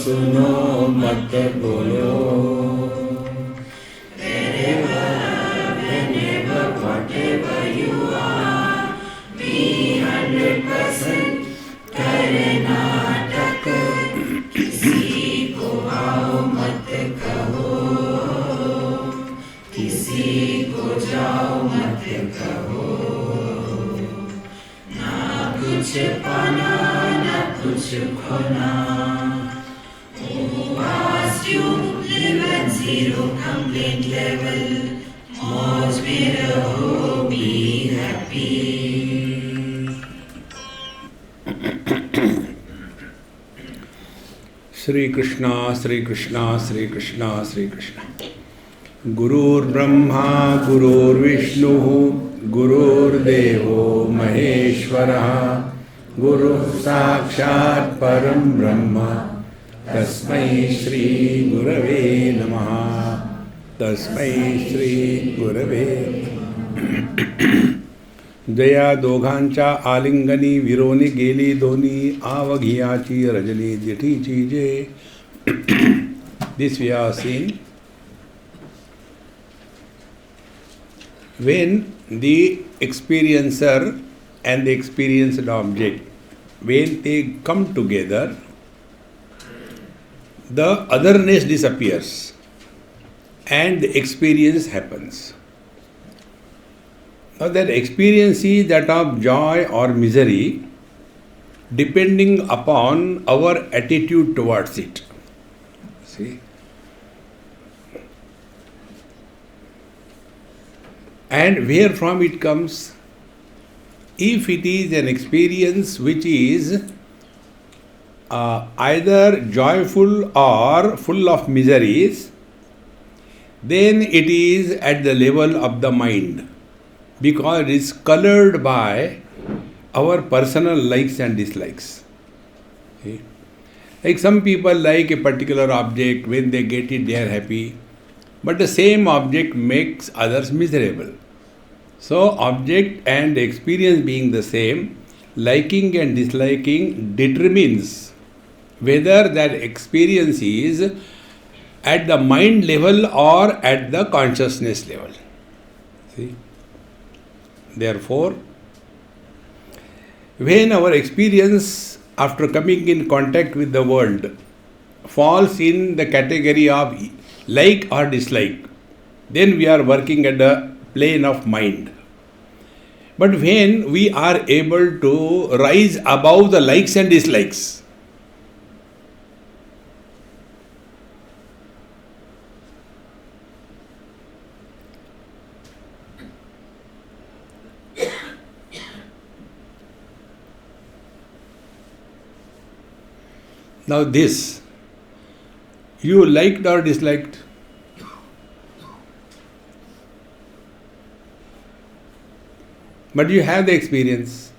सुनो मत बोलो. Wherever, whenever, whatever you are, be 100% करे नाटक. किसी को आओ मत कहो, किसी को जाओ मत कहो. ना कुछ पाना ना कुछ खोना. Who asked you live at zero complaint level? मौज में रहो, be happy. श्री कृष्णा श्री कृष्णा श्री कृष्णा श्री कृष्णा. गुरुर्ब्रह्मा गुरुर्विष्णुः गुरुर्देवो महेश्वरः. गुरुः साक्षात् परं ब्रह्म तस्मै श्री गुरवे नमः. तस्मै श्री गुरवे. जया दोघांच्या आलिंगनी विरोनी गेली दोन्ही. आवघियाची रजली दिठीची जे. This we have seen. When the experiencer and the experienced object, when they come together, the otherness disappears and the experience happens. Now that experience is that of joy or misery depending upon our attitude towards it. See? And where from it comes? If it is an experience which is either joyful or full of miseries, then it is at the level of the mind, because it is colored by our personal likes and dislikes. Okay? Like some people like a particular object, when they get it they are happy, but the same object makes others miserable. So object and experience being the same, liking and disliking determines whether that experience is at the mind level or at the consciousness level. See? Therefore, when our experience after coming in contact with the world falls in the category of like or dislike, then we are working at the plane of mind. But when we are able to rise above the likes and dislikes, now this, you liked or disliked? But you have the experience.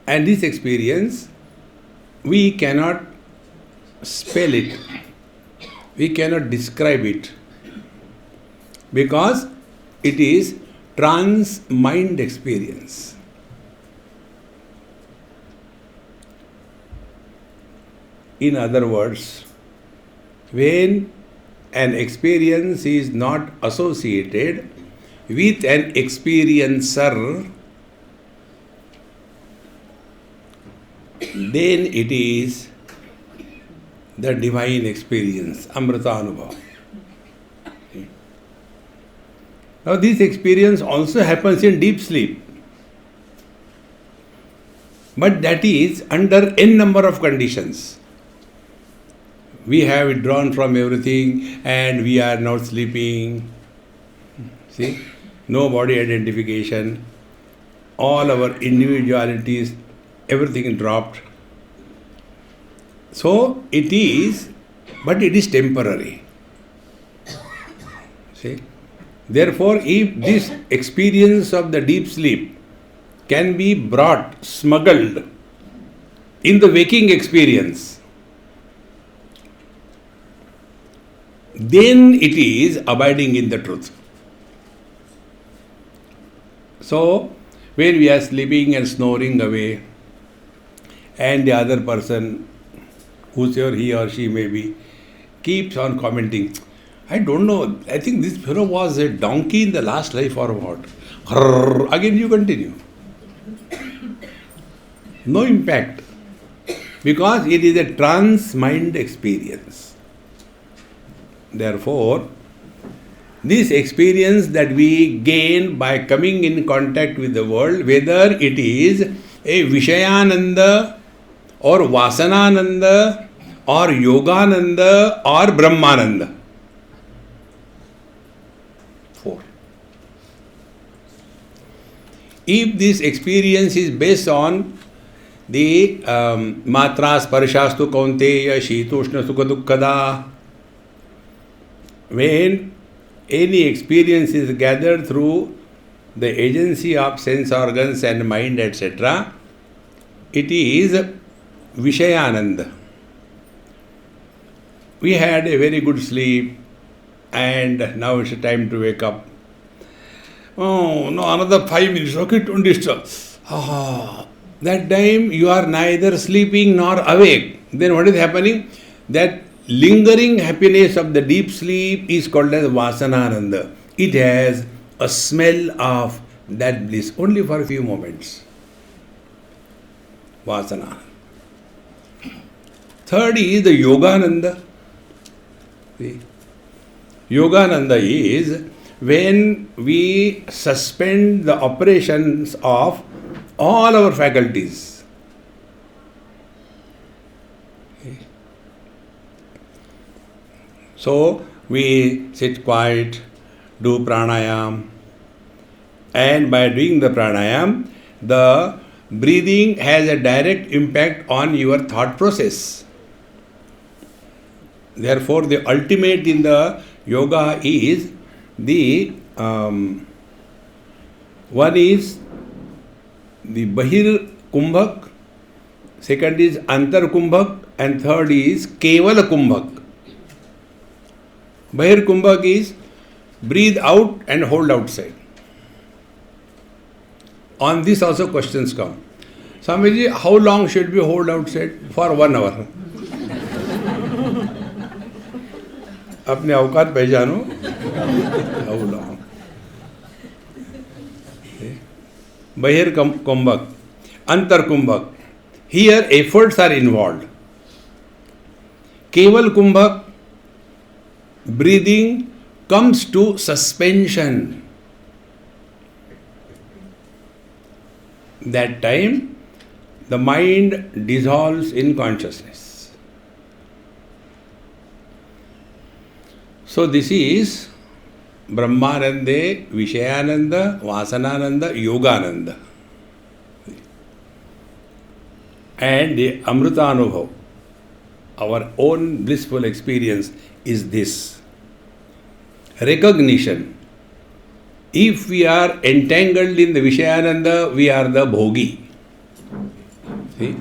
And this experience, we cannot spell it. We cannot describe it. Because it is trans-mind experience. In other words, when an experience is not associated with an experiencer, then it is the divine experience, Amrutanubhava. Now this experience also happens in deep sleep. But that is under n number of conditions. We have withdrawn from everything and we are not sleeping. See? No body identification. All our individualities, everything dropped. So it is, but it is temporary. See? Therefore, if this experience of the deep sleep can be brought, smuggled in the waking experience, then it is abiding in the truth. So, when we are sleeping and snoring away, and the other person, whosoever he or she may be, keeps on commenting, I don't know, I think this fellow was a donkey in the last life or what. Again you continue. No impact. Because it is a trans-mind experience. Therefore, this experience that we gain by coming in contact with the world, whether it is a Vishayananda or Vasanananda or Yogananda or Brahmananda. 4. If this experience is based on the matra sparashastu kaunteya shitoshna sukha dukkhada, when any experience is gathered through the agency of sense organs and mind, etc., it is Vishayananda. We had a very good sleep and now it's time to wake up. Oh, no, another 5 minutes, okay, don't disturb. That time you are neither sleeping nor awake. Then what is happening? That lingering happiness of the deep sleep is called as Vasanananda. It has a smell of that bliss only for a few moments. Vasana. Third is the Yogananda. See? Yogananda is when we suspend the operations of all our faculties. Okay. So we sit quiet, do pranayam, and by doing the pranayam, the breathing has a direct impact on your thought process. Therefore, the ultimate in the yoga is the one is the Bahir Kumbhak, second is Antar Kumbhak, and third is Kevala Kumbhak. Bahir Kumbhak is breathe out and hold outside. On this also questions come. Swamiji, how long should we hold outside? For 1 hour. अपने औकात पहचानो. How long? Bahir Kumbhak, Antar Kumbhak. Here efforts are involved. Keval Kumbhak, breathing comes to suspension. That time, the mind dissolves in consciousness. So this is Brahmananda, Vishayananda, Vasanananda, Yogananda. And the Amrutanubhava, our own blissful experience is this. Recognition. If we are entangled in the Vishayananda, we are the bhogi. See?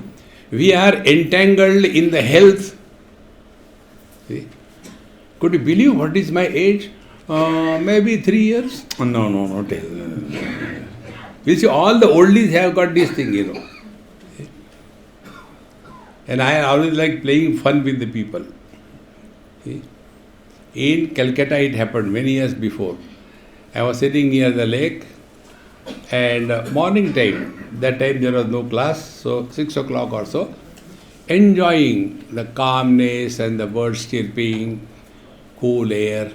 We are entangled in the health. See? Could you believe what is my age? Maybe 3 years? Oh, no. You see, all the oldies have got this thing, you know. And I always like playing fun with the people. See? In Calcutta, it happened many years before. I was sitting near the lake and morning time, that time there was no class, so 6 o'clock or so, enjoying the calmness and the birds chirping, cool air.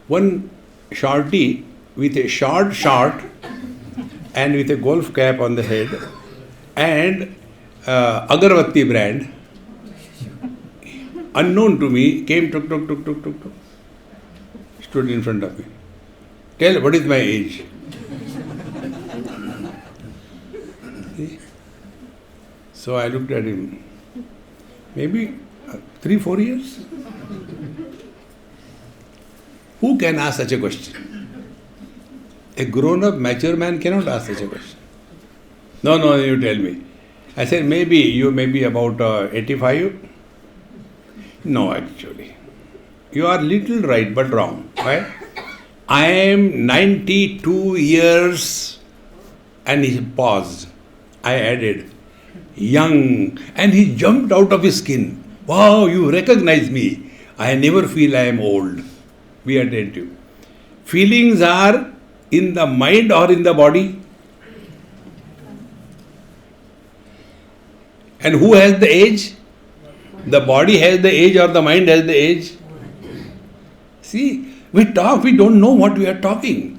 One shorty with a short and with a golf cap on the head and Agarbatti brand, unknown to me, came tuk, stood in front of me. Tell, what is my age? See? So I looked at him. Maybe 3-4 years. Who can ask such a question? A grown-up, mature man cannot ask such a question. No, you tell me. I said, maybe you may be about 85. No, actually. You are little right, but wrong. Why? I am 92 years. And he paused. I added, young, and he jumped out of his skin. Wow, you recognize me. I never feel I am old. Be attentive. Feelings are in the mind or in the body? And who has the age? The body has the age or the mind has the age? See, we talk, we don't know what we are talking.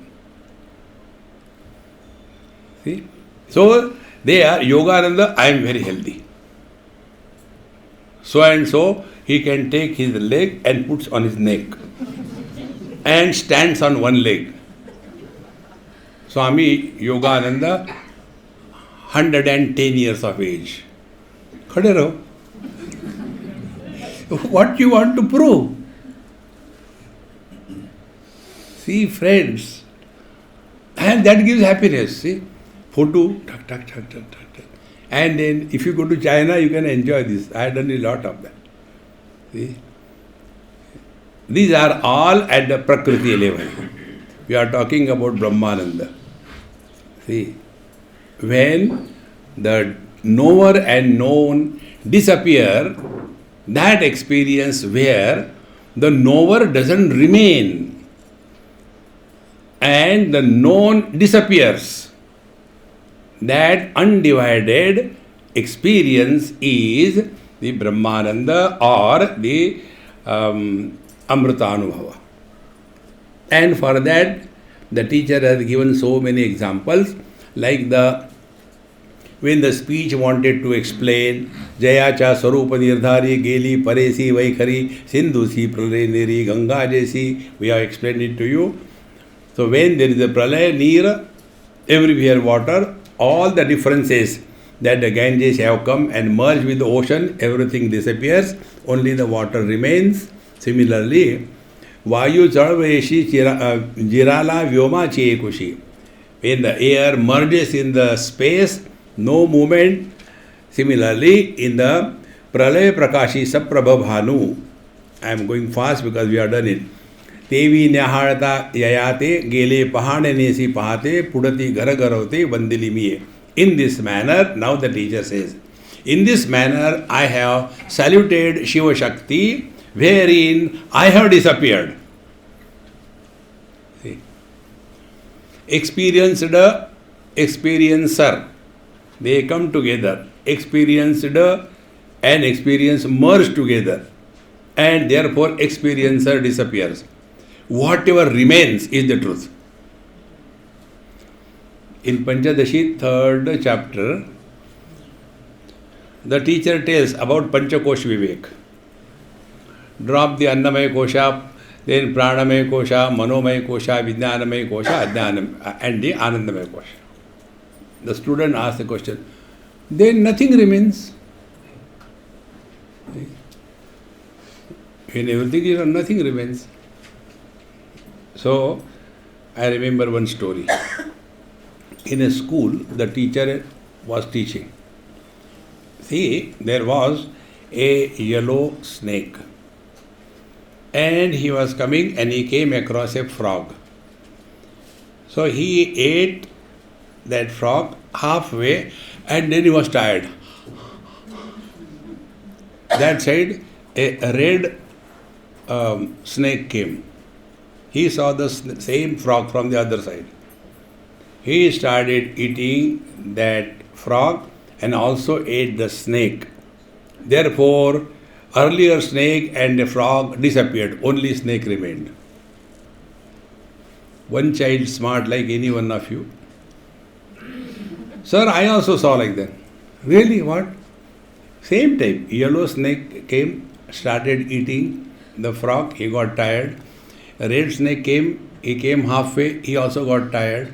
See? So, they are Yogananda, I am very healthy. So and so, he can take his leg and puts on his neck and stands on one leg. Swami Yogananda, 110 years of age. Khade raho. What you want to prove? See, friends, and that gives happiness. See, photo, tuck, tuck, tuck, tuck, tuck, tuck. And then if you go to China, you can enjoy this. I have done a lot of that. See, these are all at the Prakriti level. We are talking about Brahmananda. See, when the knower and known disappear, that experience where the knower doesn't remain and the known disappears, that undivided experience is the Brahmananda or the Amrutanubhava. And for that, the teacher has given so many examples, like when the speech wanted to explain Jayacha Sarupa Nirdhari Geli Paresi Vaikhari Sindhusi Pralay Niri Ganga Jesi, we have explained it to you. So when there is a Pralay, Neer, everywhere water, all the differences that the Ganges have come and merged with the ocean, everything disappears, only the water remains. Similarly, Vayu Charveshi Jirala Vyoma Chekushi. When the air merges in the space, no movement. Similarly, in the Pralay Prakashi Saprabha Bhanu, I am going fast because we have done it. Tevi Nyaharata Yayate Gele Pahane Nesi Pahate Pudati Garagarote Vandili Miye. In this manner, now the teacher says, in this manner I have saluted Shiva Shakti, wherein I have disappeared. See? Experiencer, they come together. Experienced and experience merge together, and therefore experiencer disappears. Whatever remains is the truth. In Panchadashi, 3rd chapter, the teacher tells about Panchakosh Vivek. Drop the Annamaya Kosha, then Pranamaya Kosha, Manomaya Kosha, Vijnanamaya Kosha, Adnanam, and the Anandamaya Kosha. The student asks the question, then nothing remains. When everything is, nothing remains. So, I remember one story. In a school, the teacher was teaching. See, there was a yellow snake. And he was coming and he came across a frog. So he ate that frog halfway and then he was tired. That side, a red snake came. He saw the same frog from the other side. He started eating that frog and also ate the snake. Therefore, earlier snake and the frog disappeared, only snake remained. One child smart like any one of you. Sir, I also saw like that. Really, what? Same time, yellow snake came, started eating the frog, he got tired. A red snake came, he came halfway, he also got tired.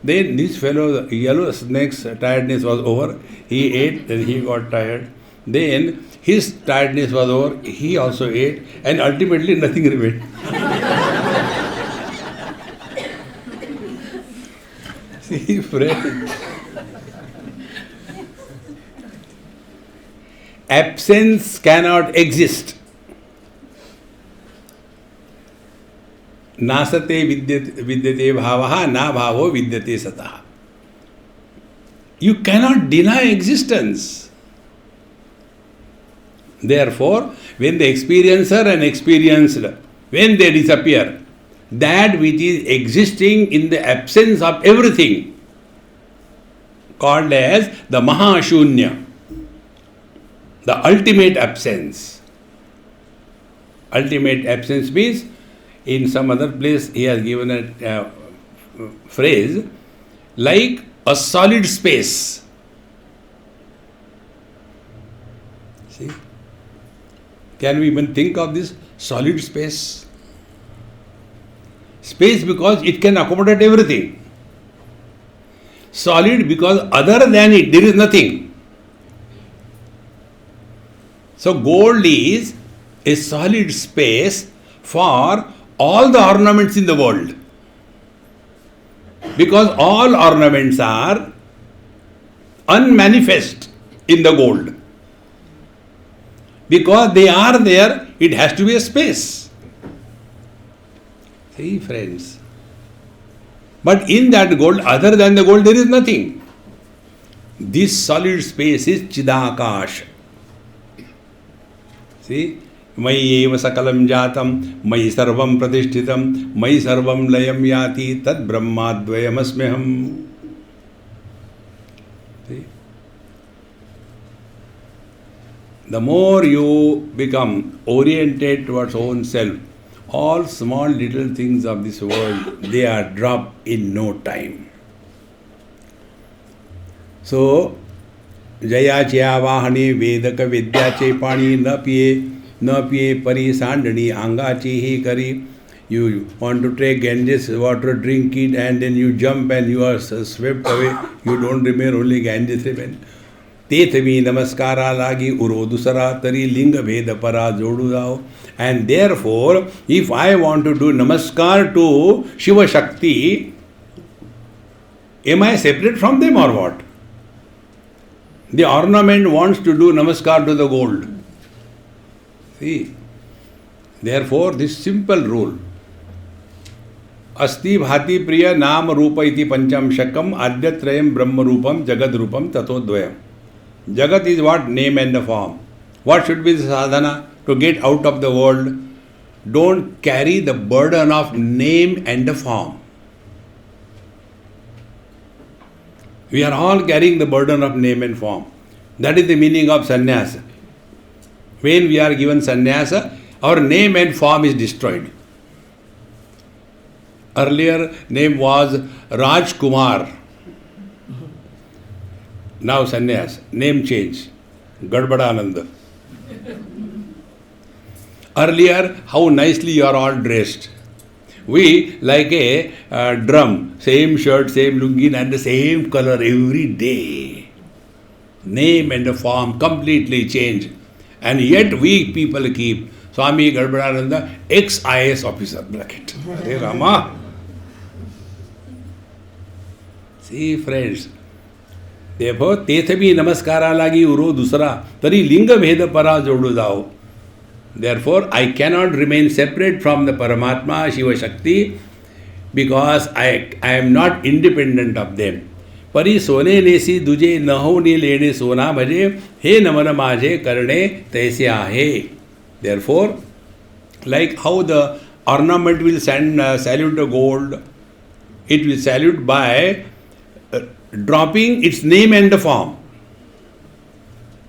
Then this fellow, the yellow snake's tiredness was over, he ate, then he got tired. Then his tiredness was over, he also ate, and ultimately nothing remained. See, friend. Absence cannot exist. Nasate vidyate bhavaha, na bhavo vidyate sataha. You cannot deny existence. Therefore, when the experiencer and experienced, when they disappear, that which is existing in the absence of everything, called as the Mahashunya, the ultimate absence. Ultimate absence means, in some other place he has given a phrase like a solid space. See? Can we even think of this solid space? Space because it can accommodate everything. Solid because other than it there is nothing. So gold is a solid space for all the ornaments in the world. Because all ornaments are unmanifest in the gold. Because they are there, it has to be a space. See, friends. But in that gold, other than the gold, there is nothing. This solid space is Chidakash. See? Mayi eva sakalam jatam, mayi sarvam pratishtitam, mayi sarvam layam yati, tad brahmadvayam asmeham. See? The more you become oriented towards own self, all small little things of this world, they are dropped in no time. So, Jaya Chaya Vahani Vedaka Vidya Chepani Na Piye Pari Sandani Angachi Hi Kari. You want to take Ganges water, drink it, and then you jump and you are swept away. You don't remain, only Ganges remain. Tetami Namaskara Lagi Urodusara Tari Linga Veda Para Jodudao. And therefore, if I want to do Namaskar to Shiva Shakti, am I separate from them or what? The ornament wants to do Namaskar to the gold. See? Therefore, this simple rule. Asti bhati priya nam rupa iti pancham shakam adyatrayam brahma rupam jagad rupam tatodvayam. Jagat is what? Name and the form. What should be the sadhana? To get out of the world. Don't carry the burden of name and the form. We are all carrying the burden of name and form. That is the meaning of sannyasa. When we are given sannyasa, our name and form is destroyed. Earlier name was Raj Kumar. Now sannyas, name change. Gadbadananda. Earlier, how nicely you are all dressed. We like a drum, same shirt, same lungi and the same color every day. Name and the form completely change. And yet we people keep Swami Gadbadananda, ex-IAS officer, bracket. Hare Rama. See, friends. Therefore, Tethabi Namaskara Lagi Uro Dusara, Tari Linga Veda Para Jodudao. Therefore, I cannot remain separate from the Paramatma, Shiva Shakti, because I am not independent of them. Pari sone nesi duje naho ni lene sona bhaje, he namana maje karne taise ahe. Therefore, like how the ornament will salute the gold, it will salute by dropping its name and the form.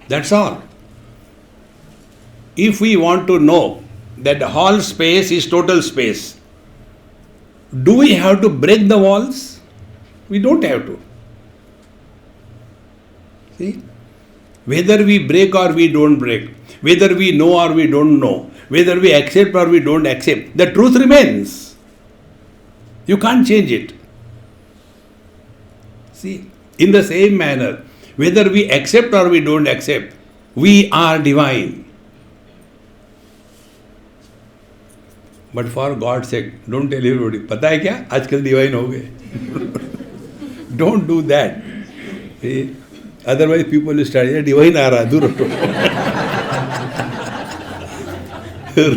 That's all. If we want to know that the whole space is total space, do we have to break the walls? We don't have to. See? Whether we break or we don't break, whether we know or we don't know, whether we accept or we don't accept, the truth remains. You can't change it. See? In the same manner, whether we accept or we don't accept, we are divine. But for God's sake, don't tell everybody, पता है क्या? आजकल divine हो गए. Don't do that. See? Otherwise people will start, divine आ रहा, दूर हटो.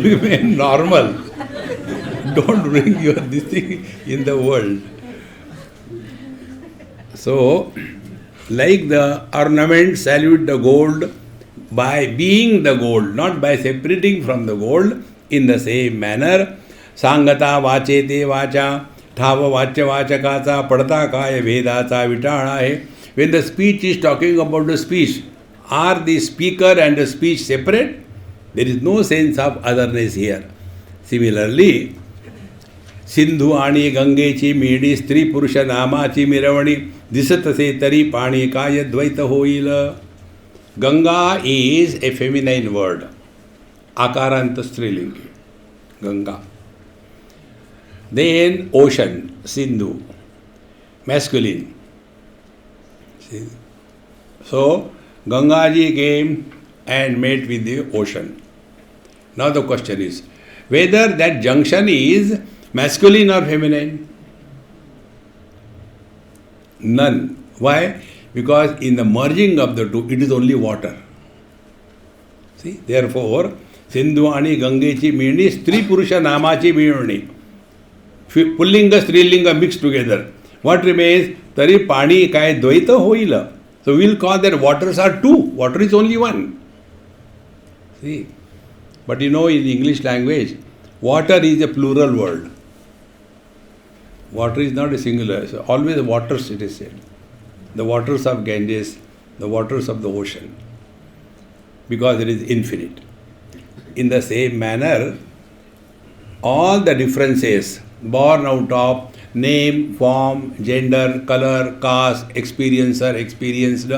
Remain normal. Don't bring your this thing in the world. So, Like the ornament salute the gold by being the gold, not by separating from the gold. In the same manner, Sangata Vachete Vacha, Thava Vacha Vachakata, Padata Kaya Vedata Vitana hai. When the speech is talking about the speech, are the speaker and the speech separate? There is no sense of otherness here. Similarly, Sindhu Ani Gangechi Medi Stri Purusha Namachi Miravani Disatase Tari Pani Kaya Dvaita Hoila. Ganga is a feminine word. Akaranta Strilingi. Ganga. Then ocean, Sindhu. Masculine. See? So, Gangaji came and met with the ocean. Now the question is, whether that junction is masculine or feminine? None. Why? Because in the merging of the two, it is only water. See? Therefore, Sindhu Ani Gangechi Mini Stri Purusha Namachi Mini. Pullinga, Strilinga mixed together. What remains? Tari Pani Kai Dvaita Hoila. So we will call that waters are two. Water is only one. See? But in English language, water is a plural word. Water is not a singular. So always waters it is said. The waters of Ganges, the waters of the ocean. Because it is infinite. In the same manner, all the differences born out of name, form, gender, color, caste, experiencer, experienced,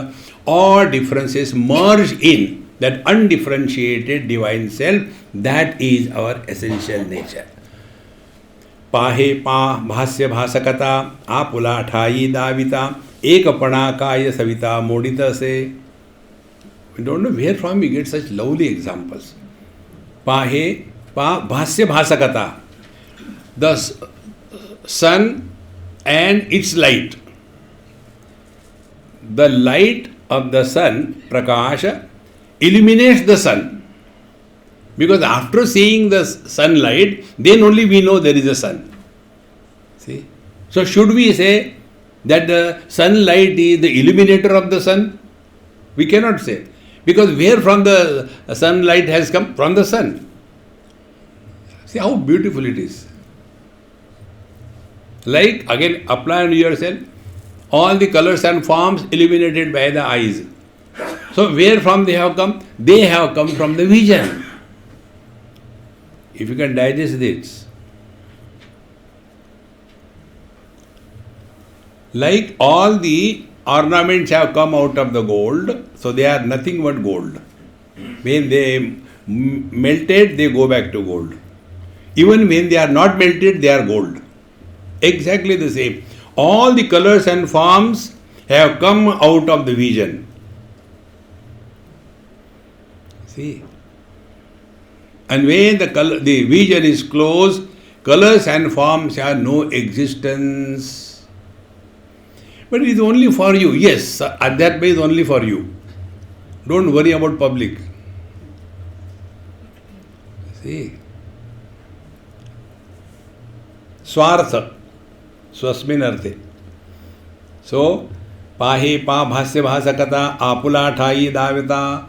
all differences merge in that undifferentiated divine self. That is our essential nature. Pahe pa bhasya bhasakata apula thayi davita ekapana kaya savita modita se. We don't know where from we get such lovely examples. Pahe pa bhasya bhasakata. The sun and its light. The light of the sun, Prakasha, illuminates the sun. Because after seeing the sunlight, then only we know there is a sun. See? So should we say that the sunlight is the illuminator of the sun? We cannot say. Because where from the sunlight has come? From the sun. See how beautiful it is. Like, again, apply on yourself, all the colors and forms illuminated by the eyes. So, where from they have come? They have come from the vision. If you can digest this. Like all the ornaments have come out of the gold, so they are nothing but gold. When they melted, they go back to gold. Even when they are not melted, they are gold. Exactly the same. All the colors and forms have come out of the vision. See? And when the vision is closed, colors and forms have no existence. But it is only for you. Yes, Adhyatma is only for you. Don't worry about public. See? Swartha. Swasmin arthe. So, pahe pa bhasya bhasakata apula thai davita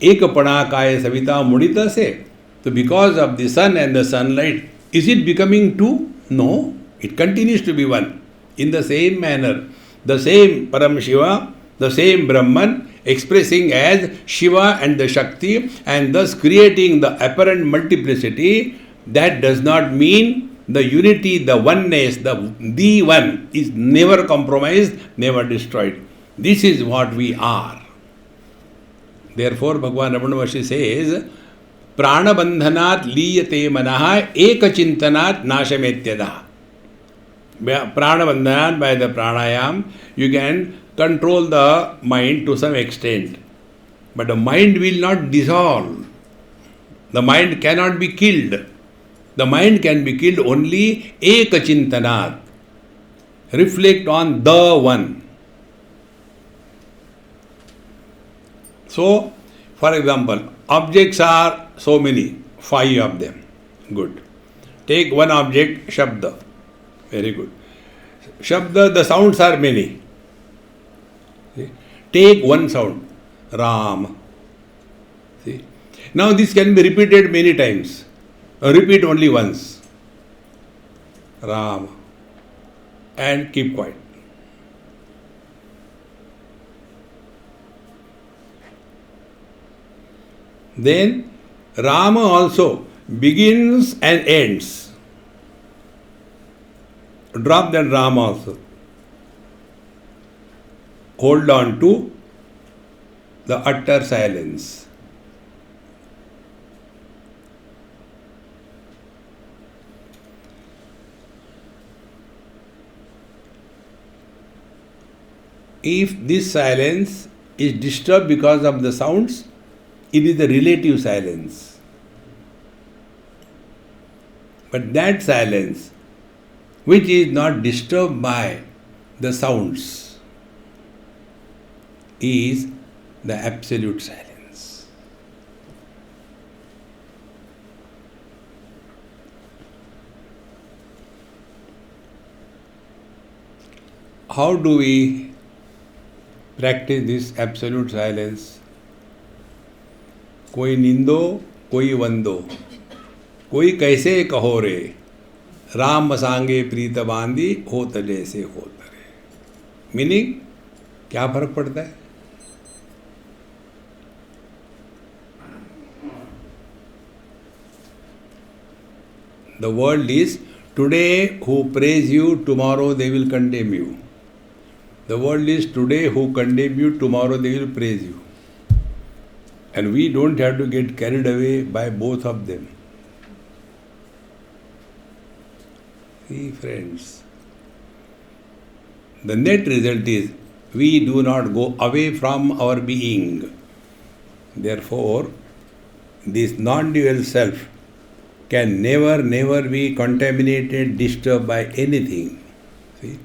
ekapana kaya savita mudita se. So, because of the sun and the sunlight, is it becoming two? No, it continues to be one. In the same manner, the same Param Shiva, the same Brahman, expressing as Shiva and the Shakti, and thus creating the apparent multiplicity, that does not mean the unity, the oneness, the one is never compromised, never destroyed. This is what we are. Therefore, Bhagavan Ramana Maharshi says, Prana bandhanat liyate manaha ekachintanat nashametyada. Prana bandhanat, by the pranayam, you can control the mind to some extent. But the mind will not dissolve. The mind cannot be killed. The mind can be killed only ekachintanat. Reflect on the one. So, for example, objects are so many, 5 of them. Good. Take one object, Shabda. Very good. Shabda, the sounds are many. take one sound, Ram. See? Now this can be repeated many times. Repeat only once, Ram, and keep quiet. Then Rama also begins and ends. Drop that Ram also. Hold on to the utter silence. If this silence is disturbed because of the sounds, it is a relative silence. But that silence, which is not disturbed by the sounds, is the absolute silence. How do we practice this absolute silence? कोई निंदो कोई वंदो, कोई कैसे कहो रे, राम सांगे प्रीत बांधी होत जैसे होत रे. मीनिंग क्या फर्क पड़ता है? The world is today who praise you, tomorrow they will condemn you. The world is today who condemn you, tomorrow they will praise you. And we don't have to get carried away by both of them. See, friends, the net result is we do not go away from our being. Therefore, this non-dual self can never be contaminated, disturbed by anything. See?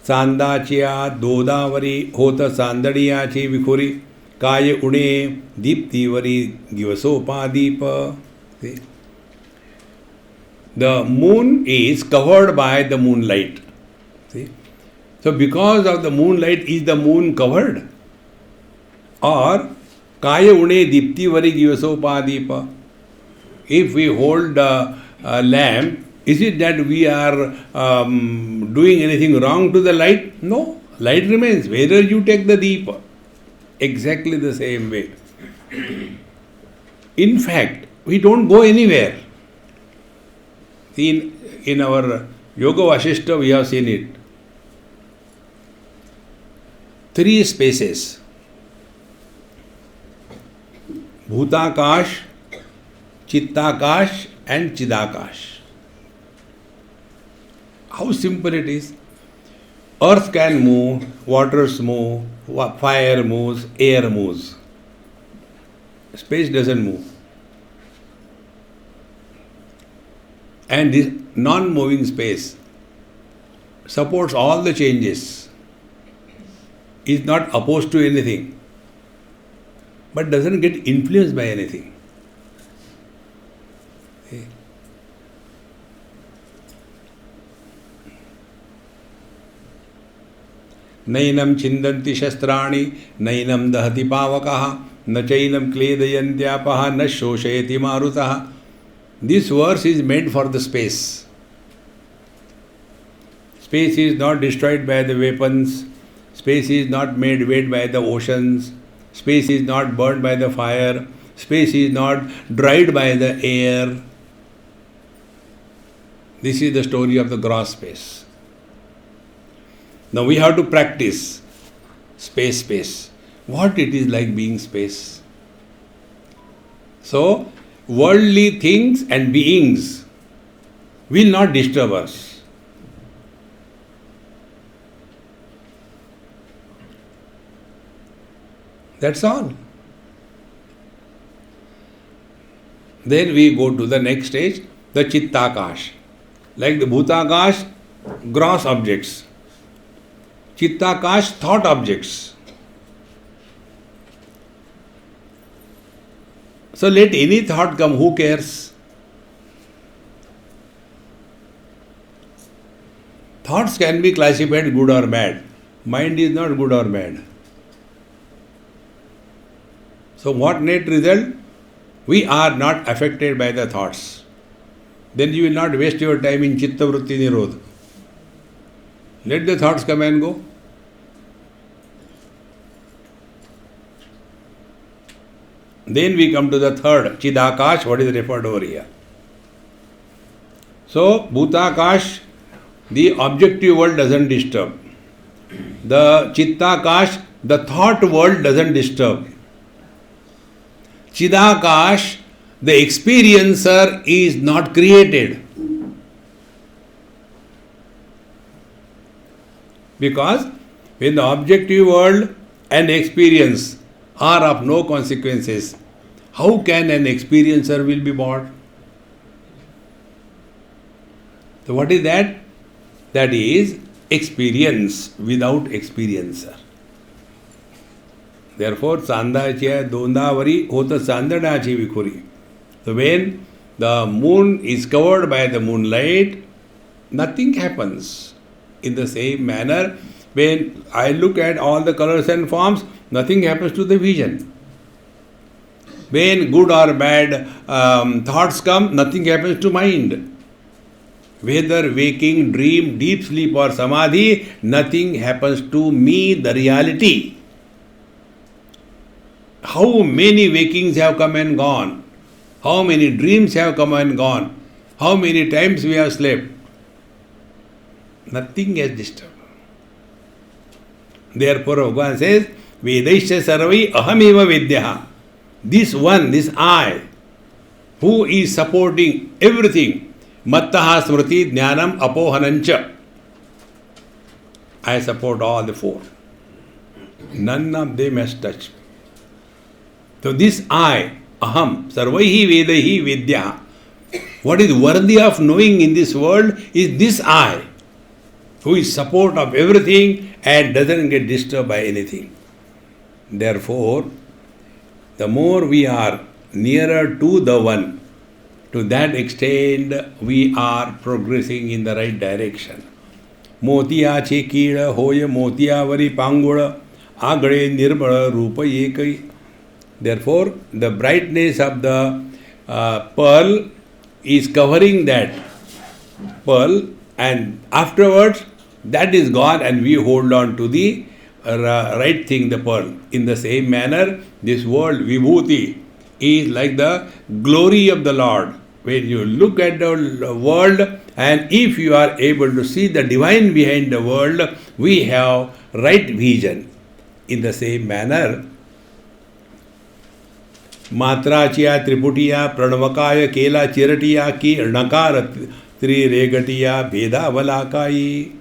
सांदाचिया दोदावरी होत सांदडियाची विखुरी काय उणे दीप्तीवरी गिवसोपादीप. The moon is covered by the moonlight. See? So because of the moonlight, is the moon covered? Or kaya une diptivari givasopadīpa. If we hold a lamp, is it that we are doing anything wrong to the light? No. Light remains. Whether you take the deepa, exactly the same way. In fact, we don't go anywhere. In our Yoga Vasishta, we have seen it. 3 spaces. Bhutakash, Chittakash and Chidakash. How simple it is. Earth can move, waters move, fire moves, air moves. Space doesn't move. And this non-moving space supports all the changes, is not opposed to anything, but doesn't get influenced by anything. Okay. Nainam chindanti shastrani, nainam dahati pavakaha, na chainam kledayantyapaha, na shoshayati marutaha. This verse is meant for the space. Space is not destroyed by the weapons. Space is not made wet by the oceans. Space is not burned by the fire. Space is not dried by the air. This is the story of the gross space. Now we have to practice space. What it is like being space. So, worldly things and beings will not disturb us. That's all. Then we go to the next stage, the Chittakash. Like the Bhutakash, gross objects. Chittakash, thought objects. So let any thought come, who cares? Thoughts can be classified good or bad. Mind is not good or bad. So what net result? We are not affected by the thoughts. Then you will not waste your time in Chitta Vritti Nirodha. Let the thoughts come and go. Then we come to the third, Chidakash, what is referred over here. So, Bhutakash, the objective world doesn't disturb. The Chittakash, the thought world doesn't disturb. Chidakash, the experiencer is not created. Because when the objective world and experience are of no consequences, how can an experiencer will be born? So what is that? That is experience without experiencer. Therefore, Chandache Dondavari Hota Chandanachi Vikhuri. So when the moon is covered by the moonlight, nothing happens. In the same manner, when I look at all the colors and forms, nothing happens to the vision. When good or bad thoughts come, nothing happens to mind. Whether waking, dream, deep sleep or samadhi, nothing happens to me, the reality. How many wakings have come and gone? How many dreams have come and gone? How many times we have slept? Nothing has disturbed. Therefore, Bhagavan says, Vedaisya sarvai ahameva vidyaha. This one, this I, who is supporting everything, mattaha smriti jnanam apohanancha. I support all the four. None of them has touched. So this I, aham, sarvaihi vedaihi vidyaha. What is worthy of knowing in this world is this I, who is support of everything and doesn't get disturbed by anything. Therefore, the more we are nearer to the one, to that extent we are progressing in the right direction. Motiya che kira hoya motiya vari pangula agade nirbala rupa yekai. Therefore, the brightness of the pearl is covering that pearl, and afterwards that is gone and we hold on to the right thing, the pearl. In the same manner, this world, vibhuti, is like the glory of the Lord. When you look at the world and if you are able to see the divine behind the world, we have right vision. In the same manner, Matrachiya, Triputiya, Pranavakaya, Kela, Chiratiya, Ki, Nakara, Tri Regatiya, Veda, Valakai.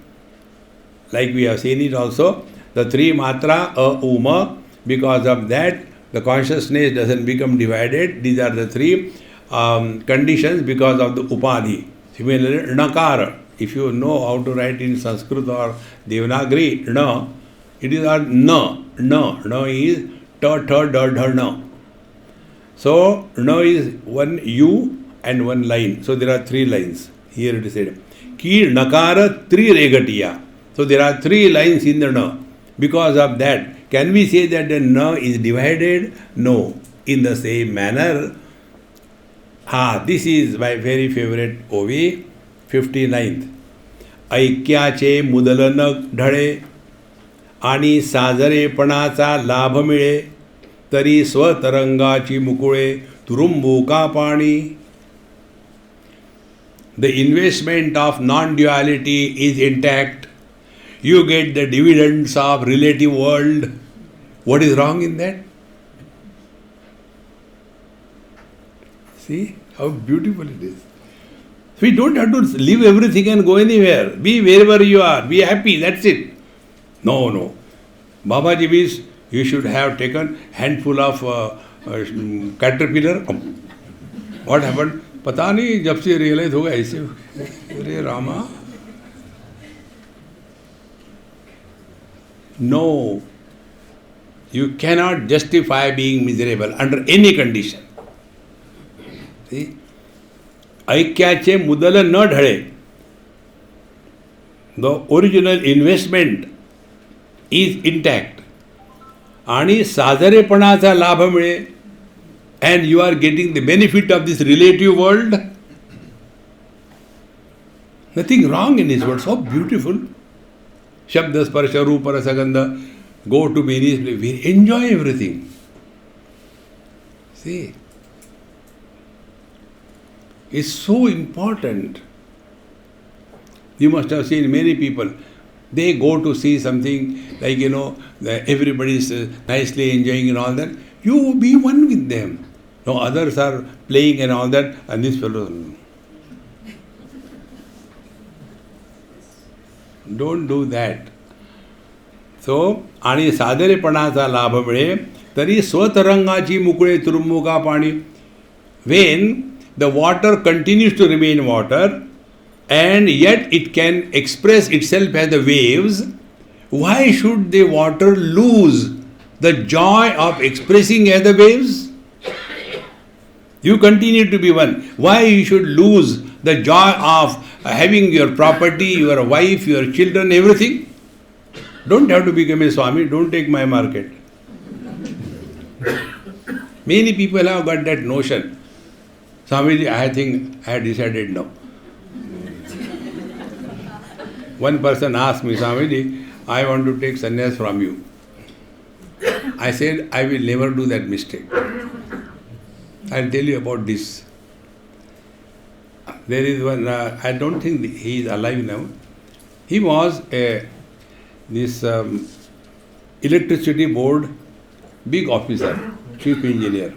Like we have seen it also, the three matra, uma, because of that the consciousness doesn't become divided. These are the three conditions because of the upadhi. Similarly, nakara, if you know how to write in Sanskrit or Devanagari, na, it is na is ta, ta, da, da, na. So, na is one U and one line. So, there are three lines. Here it is said. Ki nakara tri regatiya. So, there are three lines in the na. Because of that, can we say that the na is divided? No. In the same manner, this is my very favorite OV, 59th. ऐक्याचे मुदलन ढळे आणि साजरेपणाचा लाभ मिळे तरी स्वतरंगाची मुकुळे तुरुंबुका पाणी. The investment of non-duality is intact. You get the dividends of relative world. What is wrong in that? See how beautiful it is. We don't have to leave everything and go anywhere. Be wherever you are. Be happy. That's it. No. Babaji means you should have taken handful of caterpillar. What happened? पता नहीं जब से realise होगा ऐसे. अरे Rama. No. You cannot justify being miserable under any condition. See? ऐक्याचे मुदल न ढळे. The original investment is intact. आणि साजरेपणाचा लाभ मिळे. and you are getting the benefit of this relative world. Nothing wrong in this world, so beautiful. Shabda, Sparsha, Rupa, Rasagandha, go to various places, we enjoy everything. See, it's so important. You must have seen many people, they go to see something like, everybody is nicely enjoying and all that. You be one with them. No, others are playing and all that, and this fellow. Don't do that. So, आणि सादरेपणाचा लाभ मिळे तरी स्वतरंगाची मुकळे तुरुमुका पाणी. When the water continues to remain water and yet it can express itself as the waves, why should the water lose the joy of expressing as the waves? You continue to be one. Why you should lose the joy of having your property, your wife, your children, everything? Don't have to become a Swami, don't take my market. Many people have got that notion. Swamiji, I think I had decided now. One person asked me, Swamiji, I want to take sannyas from you. I said, I will never do that mistake. I'll tell you about this. There is one, I don't think he is alive now. He was this electricity board big officer, chief engineer,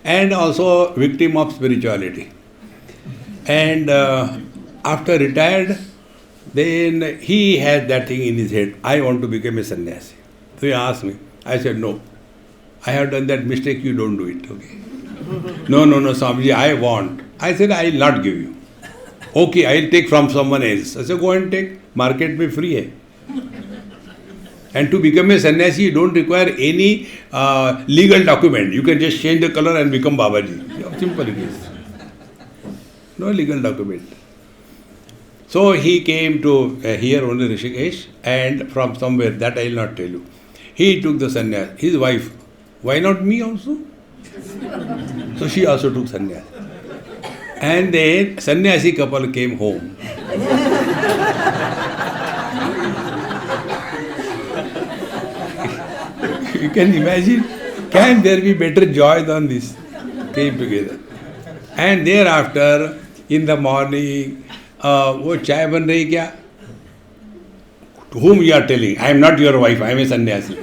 and also victim of spirituality. And after retired, then he had that thing in his head, I want to become a sannyasi. So he asked me. I said, no, I have done that mistake, you don't do it. Okay. No, Swamiji, I want. I said, I will not give you. Okay, I will take from someone else. I said, go and take. Market mein free hai. And to become a sannyasi, you don't require any legal document. You can just change the color and become Babaji. How simple it is. No legal document. So he came to here only Rishikesh, and from somewhere, that I will not tell you. He took the sannyas. His wife, why not me also? So she also took sannyas. And then sannyasi couple came home. You can imagine, can there be better joy than this? Came together. And thereafter, in the morning, वो चाय बन रही क्या? To whom you are telling? I am not your wife, I am a sannyasi.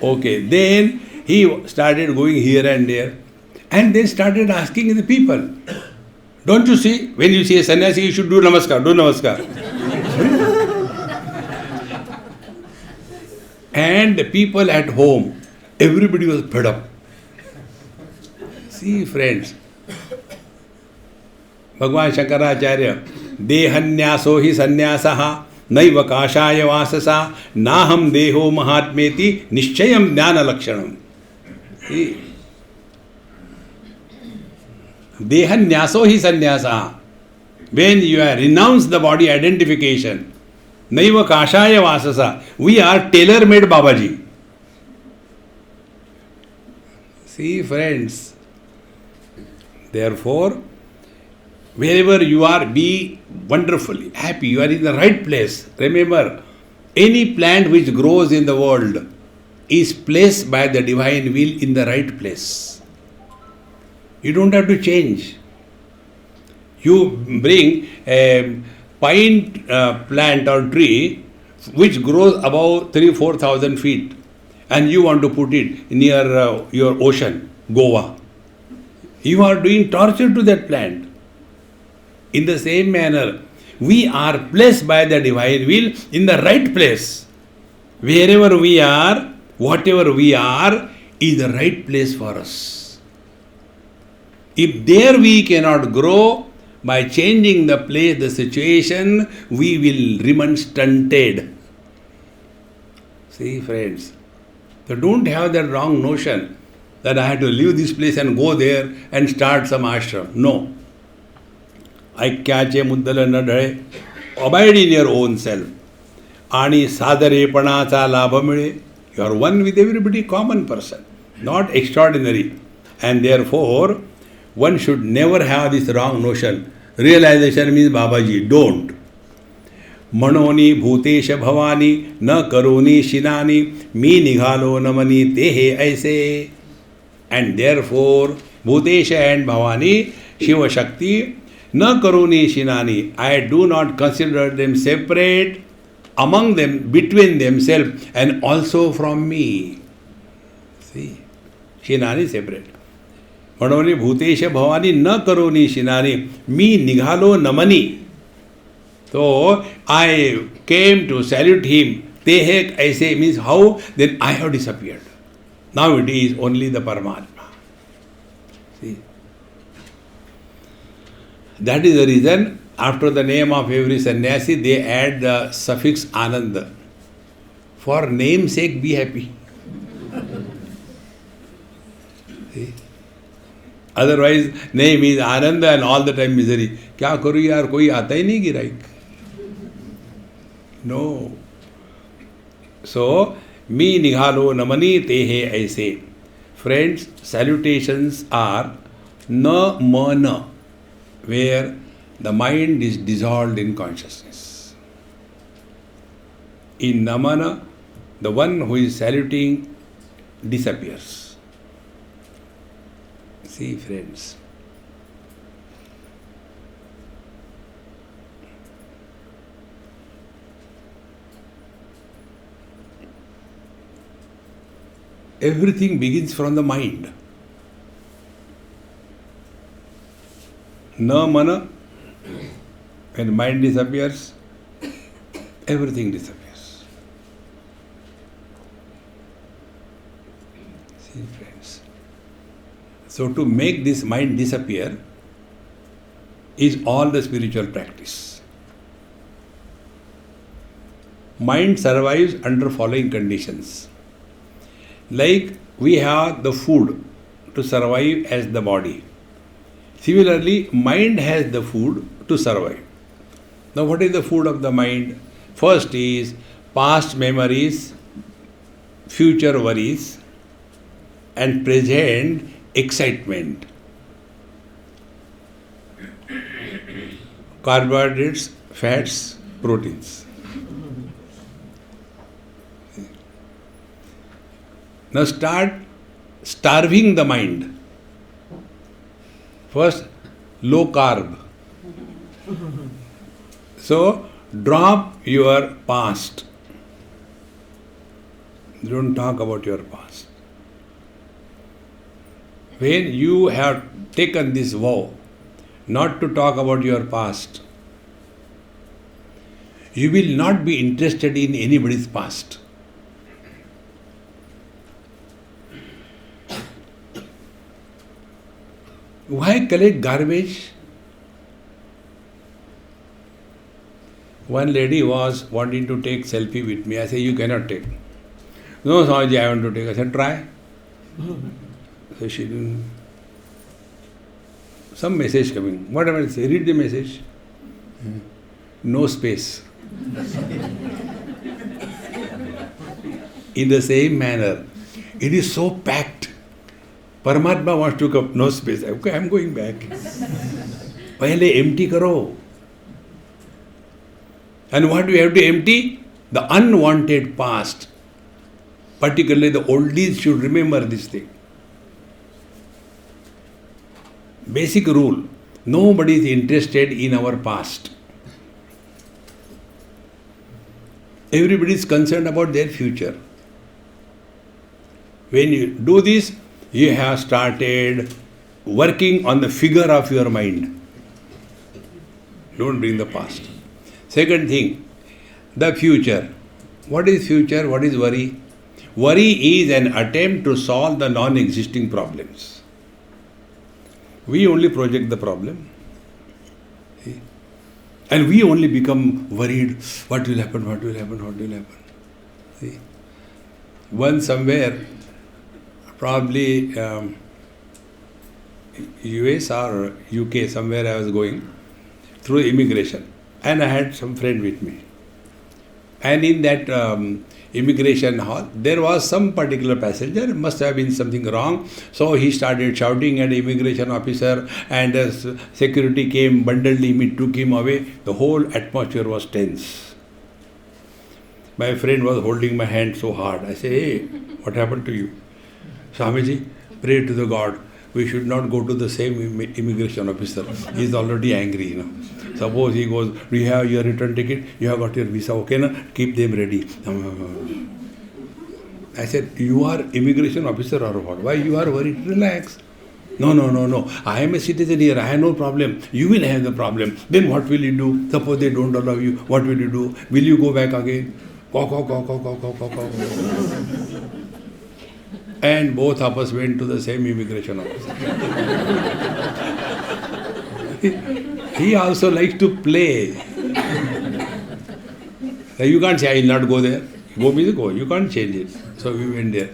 Okay, then he started going here and there, and then started asking the people, don't you see, when you see a sannyasi, you should do namaskar, do namaskar. And the people at home, everybody was fed up. See, friends, Bhagavan Shankaracharya, Dehanyyaso hi sannyasaha naiva kashaya vasasa naham deho mahatmeti nishchayam jnana lakshanam. See, Dehannyaso hi sannyasaha. When you have renounced the body identification, naiva kashaya vasasa, we are tailor-made Babaji. See, friends, therefore, wherever you are, be wonderfully happy. You are in the right place. Remember, any plant which grows in the world is placed by the divine will in the right place. You don't have to change. You bring a pine plant or tree which grows above 3,000-4,000 feet, and you want to put it near your ocean, Goa. You are doing torture to that plant. In the same manner, we are placed by the divine will in the right place. Wherever we are, whatever we are, is the right place for us. If there we cannot grow, by changing the place, the situation, we will remain stunted. See, friends, so don't have that wrong notion that I have to leave this place and go there and start some ashram. No. ऐक्याचे मुद्दल न ढळे. Abide in your own self. आणि सादरेपणाचा लाभ मिळे. You are one with everybody, common person, not extraordinary. And therefore, one should never have this wrong notion. Realization means Babaji, don't. Manoni bhutesha bhavani na karoni shinani mi nighalo namani tehe aise. And therefore, bhutesha and bhavani, Shiva Shakti, na karoni shinani, I do not consider them separate among them, between themselves, and also from me. See, shinani separate. Manoni bhutesha bhavani na karoni shinani mi nighalo namani. So I came to salute him. Tehek aise means how? Then I have disappeared. Now it is only the Paramatma. See? That is the reason after the name of every sannyasi they add the suffix Ananda. For name's sake be happy. See? Otherwise name is Ananda and all the time misery. क्या करूँ यार कोई आता ही नहीं गिराइक. No. So, mi nighalo namani tehe aise. Friends, salutations are na mana, where the mind is dissolved in consciousness. In namana, the one who is saluting disappears. See, friends. Everything begins from the mind. Na mana, when mind disappears, everything disappears. See, friends. So to make this mind disappear is all the spiritual practice. Mind survives under following conditions. Like we have the food to survive as the body. Similarly, mind has the food to survive. Now, what is the food of the mind? First is past memories, future worries, and present excitement. Carbohydrates, fats, proteins. Now start starving the mind. First, low carb. So, drop your past. Don't talk about your past. When you have taken this vow not to talk about your past, you will not be interested in anybody's past. Why collect garbage? One lady was wanting to take selfie with me. I said, you cannot take. No, Swamiji, I want to take. I said, try. So she didn't. Some message coming. What am I say? Read the message. No space. In the same manner, it is so packed. Paramatma wants to come, no space. Okay, I am going back. Pehle empty karo. And what do you have to empty? The unwanted past. Particularly the oldies should remember this thing. Basic rule. Nobody is interested in our past. Everybody is concerned about their future. When you do this, you have started working on the figure of your mind. Don't bring the past. Second thing, the future. What is future? What is worry? Worry is an attempt to solve the non-existing problems. We only project the problem. See? And we only become worried. What will happen? What will happen? What will happen? See? Once somewhere, probably US or UK, somewhere I was going through immigration, and I had some friend with me. And in that immigration hall, there was some particular passenger, must have been something wrong. So he started shouting at the immigration officer, and the security came, bundled him, took him away. The whole atmosphere was tense. My friend was holding my hand so hard. I say, hey, what happened to you? Swamiji, pray to the God. We should not go to the same immigration officer. He is already angry, Suppose he goes, do you have your return ticket? You have got your visa, okay, na? Keep them ready. I said, you are immigration officer or what? Why you are worried? Relax. No. I am a citizen here. I have no problem. You will have the problem. Then what will you do? Suppose they don't allow you. What will you do? Will you go back again? And both of us went to the same immigration officer. He also likes to play. You can't say, I will not go there. Go means go. You can't change it. So we went there.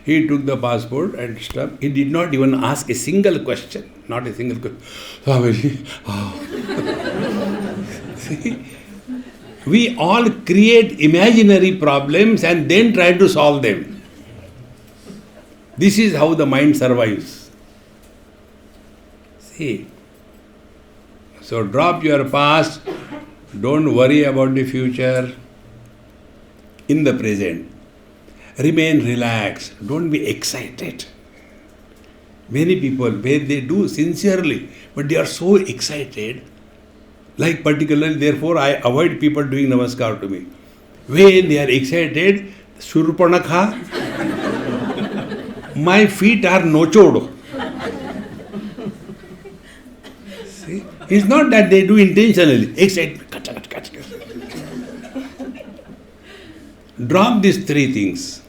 He took the passport and stuff. He did not even ask a single question. Not a single question. See, we all create imaginary problems and then try to solve them. This is how the mind survives. See. So drop your past, don't worry about the future, in the present. Remain relaxed, don't be excited. Many people, they do sincerely, but they are so excited, like particularly, therefore I avoid people doing namaskar to me. When they are excited, Surpanakha, my feet are nochod. It's not that they do intentionally. Excitement. Drop these three things.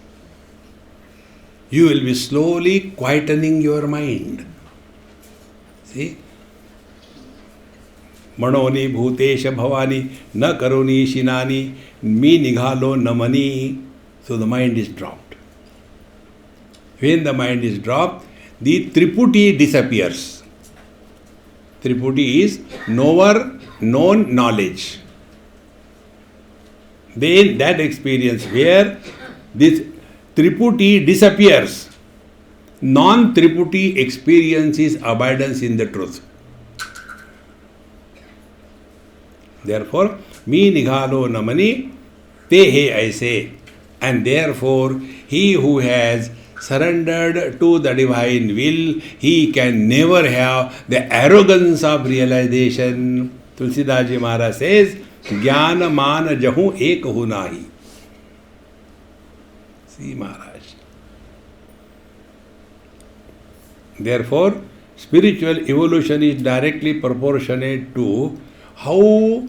You will be slowly quietening your mind. See? Manoni bhutesha bhavani na karoni shinani mi nighalo namani. So the mind is dropped. When the mind is dropped, the Triputi disappears. Triputi is knower, known knowledge. Then that experience where this Triputi disappears, non-Triputi experience is abidance in the truth. Therefore, mi nighalo namani te he aise. And therefore, he who has surrendered to the divine will, he can never have the arrogance of realization. Tulsidas Ji Maharaj says, Jnana man jahu ek hu nahi. See Maharaj. Therefore, spiritual evolution is directly proportionate to how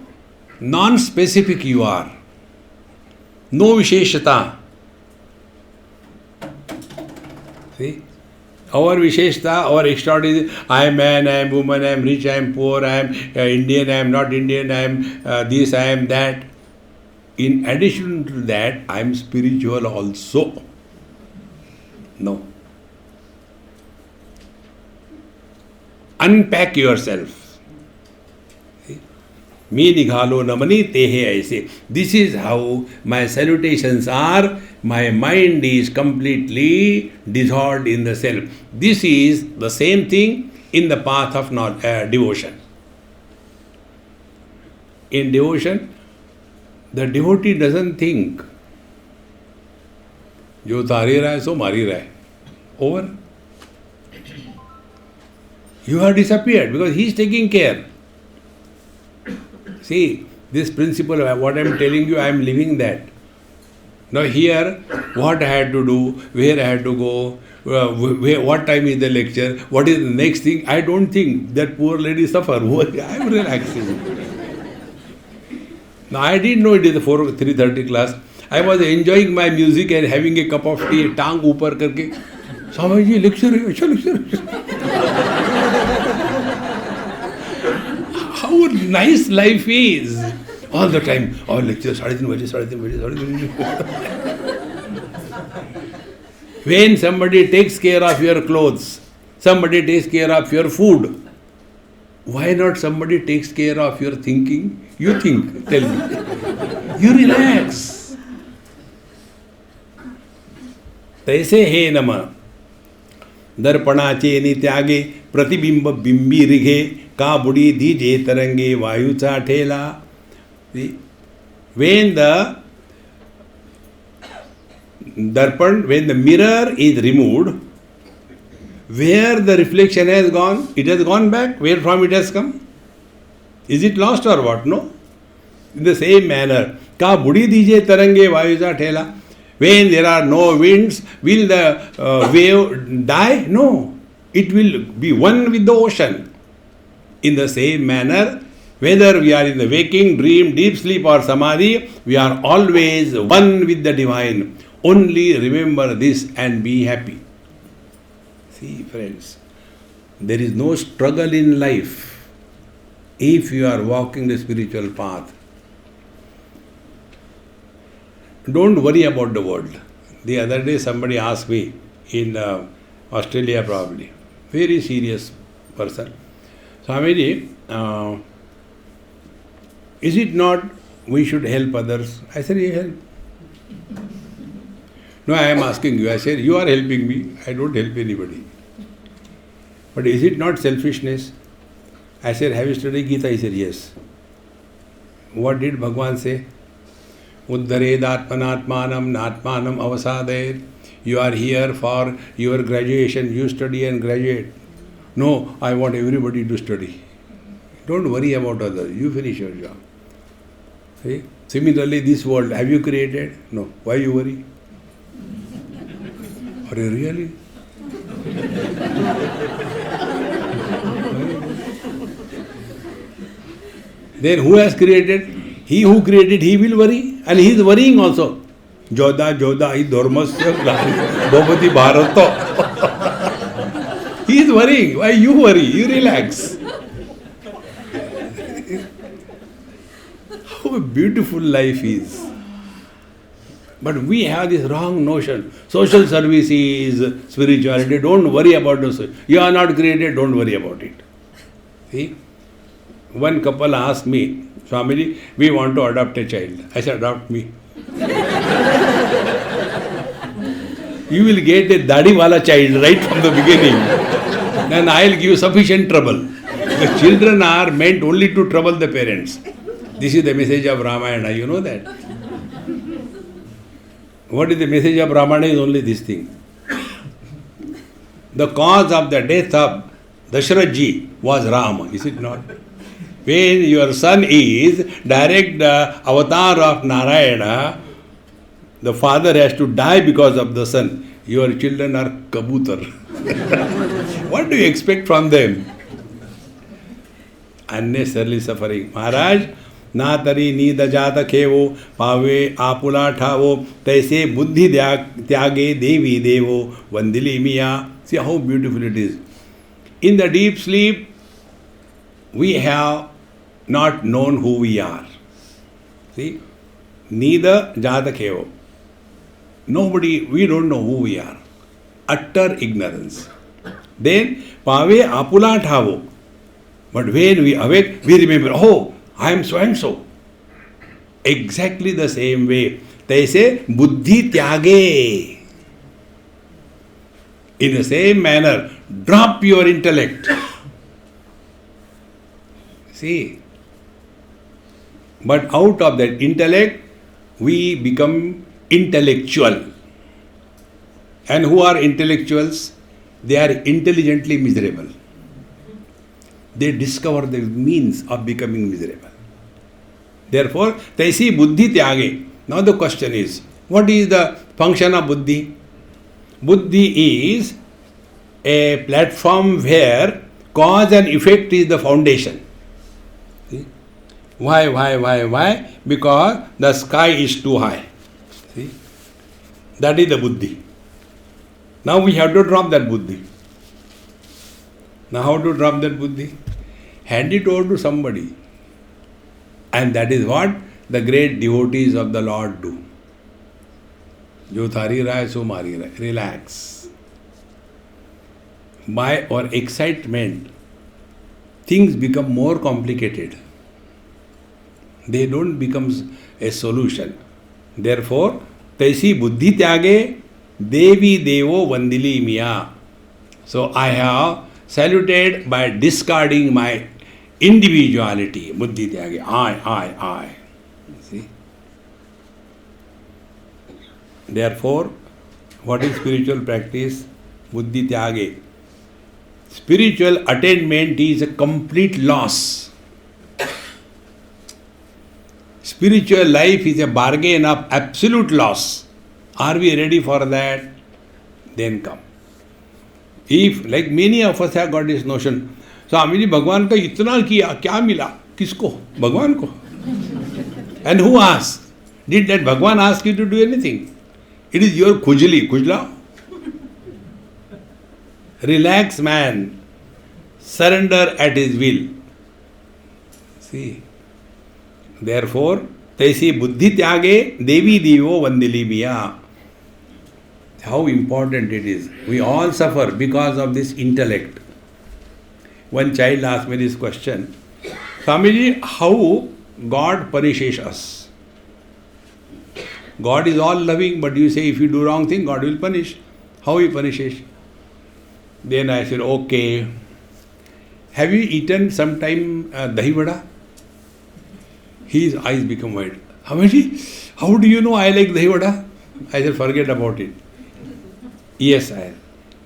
non-specific you are. No Visheshata. See? Our Visheshta, our extraordinary, I am man, I am woman, I am rich, I am poor, I am Indian, I am not Indian, I am this, I am that. In addition to that, I am spiritual also. No. Unpack yourself. Me nighalo namani tehe aise. This is how my salutations are. My mind is completely dissolved in the self. This is the same thing in the path of devotion. In devotion, the devotee doesn't think. Jo tari raha hai, so mari raha hai. Over. You have disappeared because he is taking care. See, this principle, what I am telling you, I am living that. Now here, what I had to do, where I had to go, what time is the lecture, what is the next thing, I don't think that poor lady suffer. I am relaxing. Now I didn't know it is the 3:30 class. I was enjoying my music and having a cup of tea, tang upar karke. Swamiji, lecture, lecture. How nice life is. All the time, our lecture, 3:30 baje. When somebody takes care of your clothes, somebody takes care of your food, why not somebody takes care of your thinking? You think, tell me. You relax. तैसे हे नम दर्पणाचे नि त्यागे प्रतिबिंब बिंबी रिघे का बुडी धीजे तरंगे वायूचा ठेला. When the darpan, when the mirror is removed, where the reflection has gone, it has gone back. Where from it has come? Is it lost or what? No. In the same manner, ka budi dije tarange vayuja thela. When there are no winds, will the wave die? No. It will be one with the ocean. In the same manner, whether we are in the waking, dream, deep sleep or samadhi, we are always one with the divine. Only remember this and be happy. See, friends, there is no struggle in life if you are walking the spiritual path. Don't worry about the world. The other day somebody asked me in Australia probably, very serious person, Swamiji, is it not we should help others? I said, yeah, help. No, I am asking you. I said, you are helping me. I don't help anybody. But is it not selfishness? I said, have you studied Gita? He said, yes. What did Bhagavan say? Uddared atmanatmanam natmanam avasadayet. You are here for your graduation. You study and graduate. No, I want everybody to study. Don't worry about others. You finish your job. See? Similarly, this world, have you created? No. Why you worry? Are you really? Then who has created? He who created, he will worry. And he is worrying also. Joda, Joda, hi dharmasya bhavati bharato. He is worrying. Why you worry? You relax. How beautiful life is. But we have this wrong notion. Social service is spirituality. Don't worry about the. You are not created, don't worry about it. See? One couple asked me, Swamiji, we want to adopt a child. I said, adopt me. You will get a dadi-wala child right from the beginning. Then I will give you sufficient trouble. The children are meant only to trouble the parents. This is the message of Ramayana, you know that. What is the message of Ramayana is only this thing. The cause of the death of Dasharath ji was Rama, is it not? When your son is direct avatar of Narayana, the father has to die because of the son. Your children are kabutar. What do you expect from them? Unnecessarily suffering. Maharaj, ना तरी नीद जात खेवो पावे आपुला ठावो तैसे बुद्धि त्यागे देवी देवो वंदिली मिया. See how beautiful it is. In the deep sleep, we have not known who we are. See, neither jata kevo. Nobody, we don't know who we are. Utter ignorance. Then, pave apula thavo. But when we awake, we remember, oh, I am so and so. Exactly the same way. They say, buddhi tyage. In the same manner, drop your intellect. See, but out of that intellect, we become intellectual. And who are intellectuals? They are intelligently miserable. They discover the means of becoming miserable. Therefore, taisi buddhi tyage. Now the question is, what is the function of buddhi? Buddhi is a platform where cause and effect is the foundation. See? Why? Because the sky is too high. See? That is the buddhi. Now we have to drop that buddhi. Now how to drop that buddhi? Hand it over to somebody. And that is what the great devotees of the Lord do. Jo thari raha hai, so mari raha hai. Relax. By our excitement, things become more complicated. They don't become a solution. Therefore, Taisi Buddhi Tyage Devi Devo Vandili Miya. So I have saluted by discarding my individuality. Buddhi Tyage. I. See? Therefore, what is spiritual practice? Buddhi Tyage. Spiritual attainment is a complete loss. Spiritual life is a bargain of absolute loss. Are we ready for that? Then come. If, like many of us have got this notion, Swami ji, Bhagwan ka itna kiya, kya mila? Kisko? Bhagwan ko. And who asked? Did that Bhagwan ask you to do anything? It is your khujla. Relax, man. Surrender at his will. See. Therefore, Taisi Buddhi Tyage Devi Devo Vandili Miya. How important it is. We all suffer because of this intellect. One child asked me this question, Swamiji, how God punishes us? God is all loving, but you say if you do wrong thing, God will punish. How he punishes? Then I said, okay. Have you eaten sometime dahi vada? His eyes become wide. Swamiji, how do you know I like dahi vada? I said, forget about it. Yes, I have.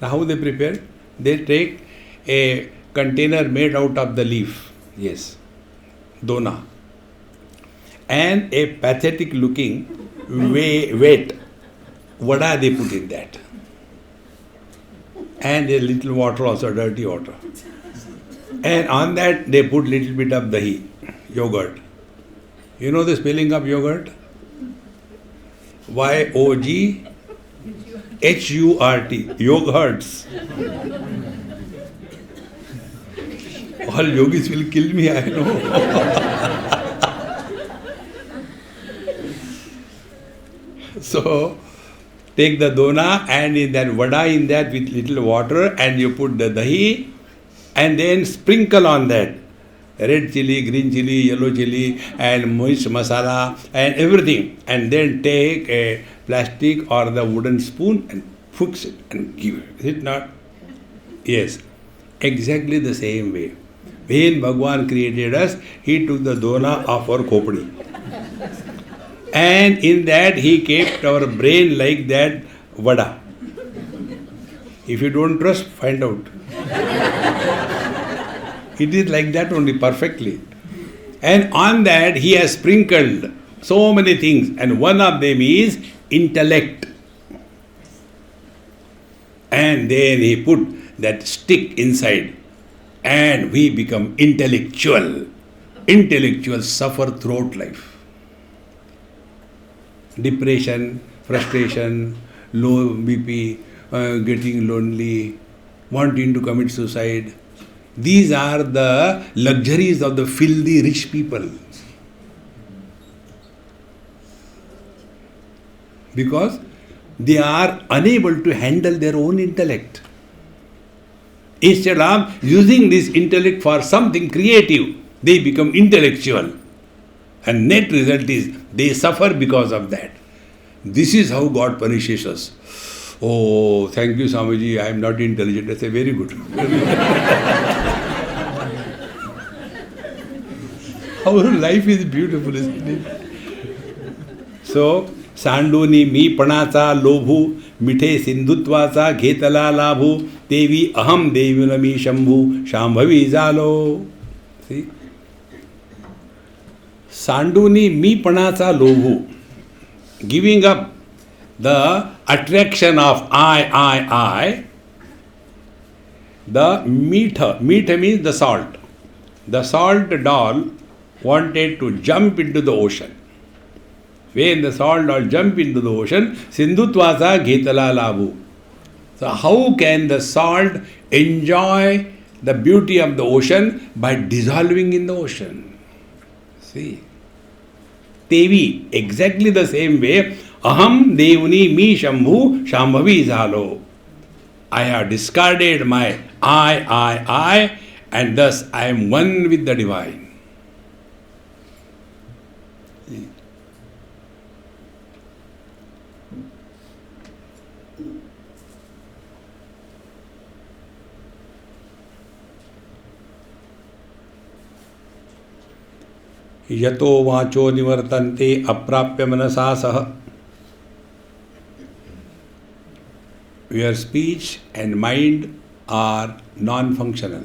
Now how they prepare? They take a container made out of the leaf. Yes. Dona. And a pathetic looking wet vada they put in that. And a little water also, dirty water. And on that they put little bit of dahi, yogurt. You know the spelling of yogurt? Y-O-G H-U-R-T. Yogurts. All yogis will kill me, I know. So, take the dona and in that vada in that with little water and you put the dahi and then sprinkle on that red chili, green chili, yellow chili and moist masala and everything, and then take a plastic or the wooden spoon and fix it and give it. Is it not? Yes. Exactly the same way. When Bhagwan created us, he took the dona of our khopdi. And in that he kept our brain like that vada. If you don't trust, find out. It is like that only, perfectly. And on that he has sprinkled so many things, and one of them is intellect. And then he put that stick inside, and we become intellectual. Intellectuals suffer throughout life. Depression, frustration, low BP, getting lonely, wanting to commit suicide. These are the luxuries of the filthy rich people. Because they are unable to handle their own intellect. Instead of using this intellect for something creative, they become intellectual. And net result is they suffer because of that. This is how God punishes us. Oh, thank you, Swamiji, I am not intelligent. I say, very good. Our life is beautiful, isn't it? So, सांडोनी मी पणाचा लोभू मिठे सिंधुत्वाचा घेतला लाभू देवी अहम देवीन मी शंभू शांभवी झालो. See? सांडोनी me पणाचा Lobhu, giving up the attraction of I. The meter means the salt. The salt doll wanted to jump into the ocean. When the salt doll jumped into the ocean, Sindhutvasa Ghetala Labhu. So how can the salt enjoy the beauty of the ocean? By dissolving in the ocean. See. Devi, exactly the same way, Aham Devuni Mi Shambhu Shambhavi Zalo. I have discarded my I, and thus I am one with the divine. यतो वाचो निवर्तन्ते अप्राप्य मनसा सह. Your speech and mind are non-functional.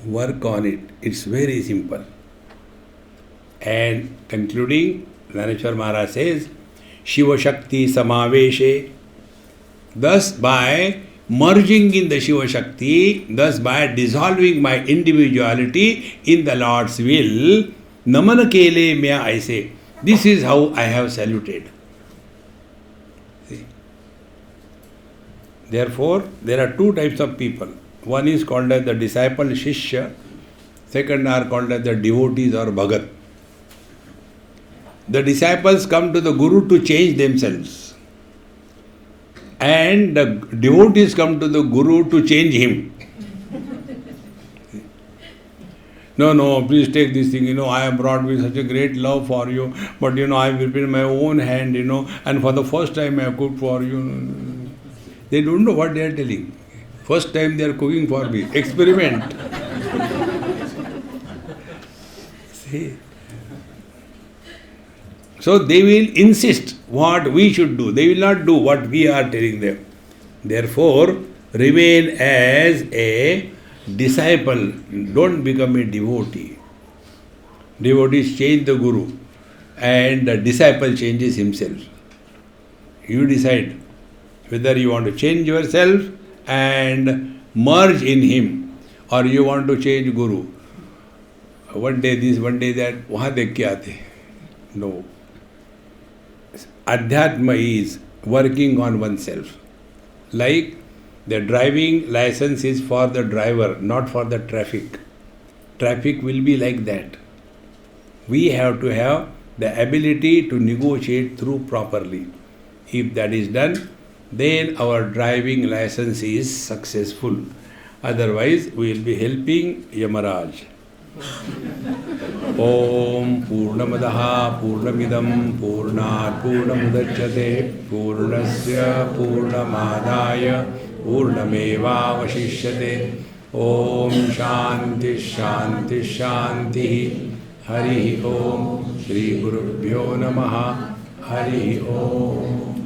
Work on it. It's very simple. And concluding, Dhaneshwar Maharaj says, Shiva Shakti Samaveshe. Thus, by merging in the Shiva Shakti, thus by dissolving my individuality in the Lord's will, Namana Kele Mya I say. This is how I have saluted. See? Therefore, there are two types of people. One is called as the disciple Shishya, second are called as the devotees or Bhagat. The disciples come to the Guru to change themselves, and the devotees come to the Guru to change him. No, please take this thing, I am brought with such a great love for you, but I have prepared my own hand, and for the first time I have cooked for you. They don't know what they are telling. First time they are cooking for me. Experiment. See? So they will insist what we should do. They will not do what we are telling them. Therefore, remain as a disciple. Don't become a devotee. Devotees change the Guru and the disciple changes himself. You decide whether you want to change yourself and merge in him, or you want to change Guru. One day this, one day that, wahan dekh ke aate. No. Adhyatma is working on oneself. Like the driving license is for the driver, not for the traffic. Traffic will be like that. We have to have the ability to negotiate through properly. If that is done, then our driving license is successful. Otherwise, we will be helping Yamaraj. Om Purnamadaha Purnamidam Purnat Purnamudachyate Purnasya Purnamadaya Purnameva Vashishyate. Om Shanti Shanti Shanti. Hari Om. Shri Gurubhyo Namaha. Hari Om.